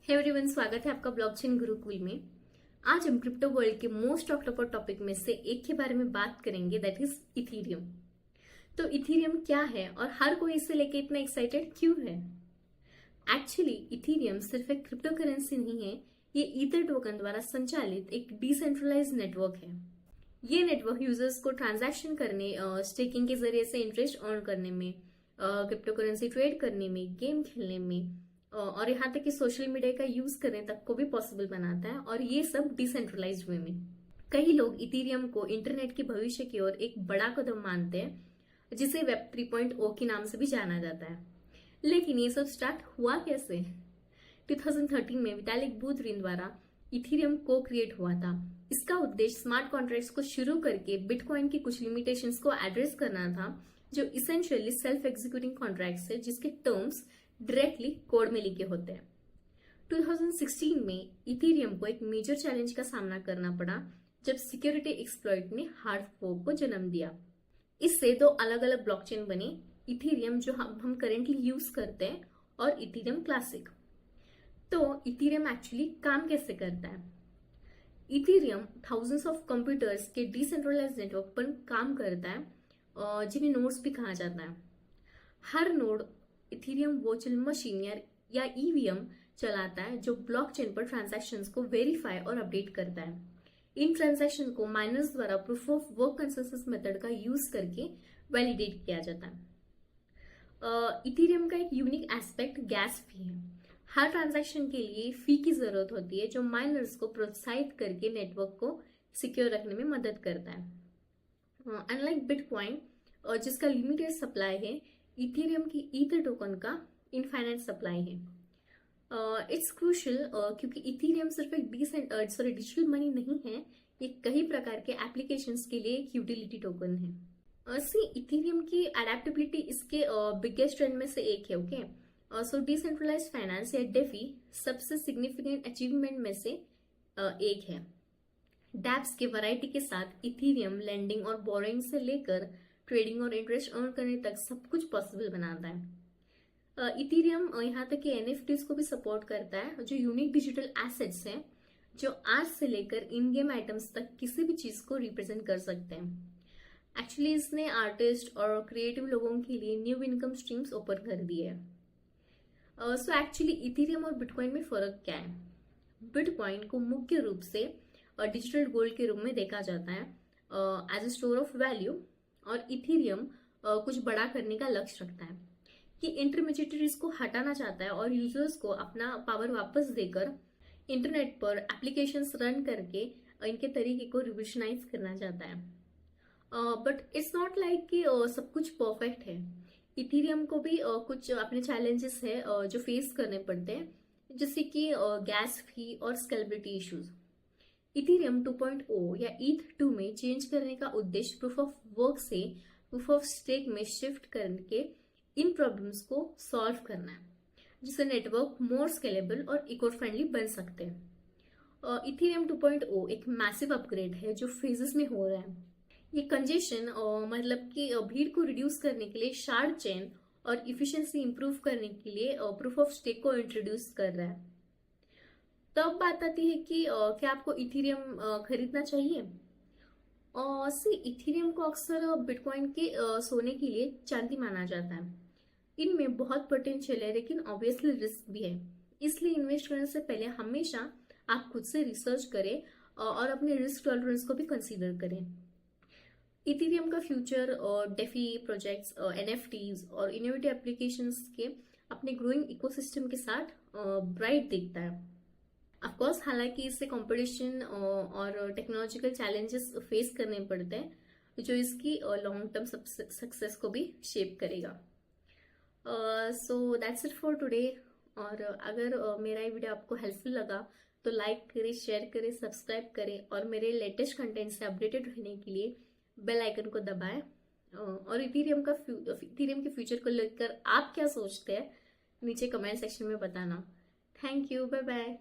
Hey everyone, स्वागत है आपका ब्लॉकचेन गुरुकुल में। आज हम क्रिप्टो वर्ल्ड के मोस्ट टॉक्ड अबाउट टॉपिक में से एक के बारे में बात करेंगे, दैट इज इथीरियम। तो इथीरियम क्या है और हर कोई इसे लेके इतना एक्साइटेड क्यों है? एक्चुअली इथीरियम सिर्फ एक क्रिप्टो करेंसी नहीं है, ये ईथर टोकन द्वारा संचालित एक डिसेंट्रलाइज नेटवर्क है। ये नेटवर्क यूजर्स को ट्रांजैक्शन करने, स्टेकिंग के जरिए से इंटरेस्ट अर्न करने में, क्रिप्टो करेंसी ट्रेड करने में, गेम खेलने में और यहाँ तक कि सोशल मीडिया का यूज करने तक को भी पॉसिबल बनाता है, और ये सब डिसेंट्रलाइज्ड वे में। कई लोग इथीरियम को इंटरनेट के भविष्य की ओर एक बड़ा कदम मानते हैं, जिसे वेब 3.0 के नाम से भी जाना जाता है। लेकिन ये सब स्टार्ट हुआ कैसे? 2013 में विटालिक बुटेरिन द्वारा इथीरियम को क्रिएट हुआ था। इसका उद्देश्य स्मार्ट कॉन्ट्रैक्ट्स को शुरू करके बिटकॉइन की कुछ लिमिटेशंस को एड्रेस करना था, जो इसेंशियली सेल्फ एग्जीक्यूटिंग कॉन्ट्रैक्ट्स है, जिसके टर्म्स डायरेक्टली कोड में लिखे होते हैं। 2016 में इथीरियम को एक मेजर चैलेंज का सामना करना पड़ा, जब सिक्योरिटी एक्सप्लॉइट ने हार्ड फोर्क को जन्म दिया। इससे दो अलग अलग ब्लॉकचेन बने, इथीरियम जो हम करेंटली यूज करते हैं और इथीरियम क्लासिक। तो इथीरियम एक्चुअली काम कैसे करता है? इथीरियम थाउजेंड्स ऑफ कंप्यूटर्स के डिसेंट्रलाइज्ड नेटवर्क पर काम करता है, जिन्हें नोड्स भी कहा जाता है। हर नोड इथीरियम वर्चुअल मशीन या ईवीएम चलाता है, जो ब्लॉकचेन पर ट्रांजैक्शंस को वेरीफाई और अपडेट करता है। इन ट्रांजैक्शन को माइनर्स द्वारा proof of work consensus method का यूज करके वैलिडेट किया जाता है। इथीरियम का एक यूनिक एस्पेक्ट गैस फी है। हर ट्रांजैक्शन के लिए फी की जरूरत होती है, जो माइनर्स को प्रोत्साहित करके नेटवर्क को सिक्योर रखने में मदद करता है। अनलाइक बिटकॉइन, जिसका लिमिटेड सप्लाई है, इथीरियम की ईथर टोकन का इनफाइनाइट सप्लाई है। इट्स क्रूशियल क्योंकि इथीरियम सिर्फ एक डिजिटल मनी नहीं है, ये कई प्रकार के एप्लीकेशंस के लिए एक यूटिलिटी टोकन है। इथीरियम की अडेप्टेबिलिटी इसके बिगेस्ट ट्रेंड में से एक है। ओके, सो डिसेंट्रलाइज्ड फाइनेंस या डेफी सबसे सिग्निफिकेंट अचीवमेंट में से एक है। डैप्स के वैरायटी के साथ इथीरियम लैंडिंग और बोरोइंग से लेकर ट्रेडिंग और इंटरेस्ट अर्न करने तक सब कुछ पॉसिबल बनाता है। इथीरियम यहाँ तक कि एनएफटीज को भी सपोर्ट करता है, जो यूनिक डिजिटल एसेट्स हैं, जो आज से लेकर इन गेम आइटम्स तक किसी भी चीज को रिप्रेजेंट कर सकते हैं। एक्चुअली इसने आर्टिस्ट और क्रिएटिव लोगों के लिए न्यू इनकम स्ट्रीम्स ओपन कर दिए हैं। सो एक्चुअली इथीरियम और बिटकॉइन में फर्क क्या है? बिटकॉइन को मुख्य रूप से डिजिटल गोल्ड के रूप में देखा जाता है as a store of value, और इथीरियम कुछ बड़ा करने का लक्ष्य रखता है कि इंटरमीडिएटरीज को हटाना चाहता है और यूजर्स को अपना पावर वापस देकर इंटरनेट पर एप्लीकेशंस रन करके इनके तरीके को रिवोल्यूशनाइज करना चाहता है। बट इट्स नॉट लाइक कि सब कुछ परफेक्ट है। इथीरियम को भी कुछ अपने चैलेंजेस है जो फेस करने पड़ते हैं, जैसे कि गैस फी और स्केलेबिलिटी इश्यूज। इथीरियम 2.0 या ETH2 में चेंज करने का उद्देश्य प्रूफ ऑफ वर्क से प्रूफ ऑफ स्टेक में शिफ्ट करके इन प्रॉब्लम्स को सॉल्व करना है, जिससे नेटवर्क मोर स्केलेबल और इको फ्रेंडली बन सकते हैं। इथीरियम 2.0 एक मैसिव अपग्रेड है जो फेजेस में हो रहा है। ये कंजेशन मतलब कि भीड़ को रिड्यूस करने के लिए शार्ड चेन और इफिशिएंसी इंप्रूव करने के लिए प्रूफ ऑफ स्टेक को इंट्रोड्यूस कर रहा है। तब बात आती है कि क्या आपको इथीरियम खरीदना चाहिए? और इथीरियम को अक्सर बिटकॉइन के सोने के लिए चांदी माना जाता है। इनमें बहुत पोटेंशियल है, लेकिन ऑब्वियसली रिस्क भी है। इसलिए इन्वेस्ट करने से पहले हमेशा आप खुद से रिसर्च करें और अपने रिस्क टॉलरेंस को भी कंसीडर करें। इथीरियम का फ्यूचर और डेफी प्रोजेक्ट्स, एनएफटीज और इनोवेटिव एप्लीकेशंस के अपने ग्रोइंग इकोसिस्टम के साथ ब्राइट दिखता है। ऑफकोर्स, हालांकि इससे कंपटीशन और टेक्नोलॉजिकल चैलेंजेस फेस करने पड़ते हैं, जो इसकी लॉन्ग टर्म सक्सेस को भी शेप करेगा। So that's it for today. और अगर मेरा ये वीडियो आपको हेल्पफुल लगा तो लाइक करें, शेयर करें, सब्सक्राइब करें, और मेरे लेटेस्ट कंटेंट से अपडेटेड रहने के लिए बेल आइकन को दबाएं। और इथीरियम के फ्यूचर को लेकर आप क्या सोचते हैं, नीचे कमेंट सेक्शन में बताना। Thank you, bye bye.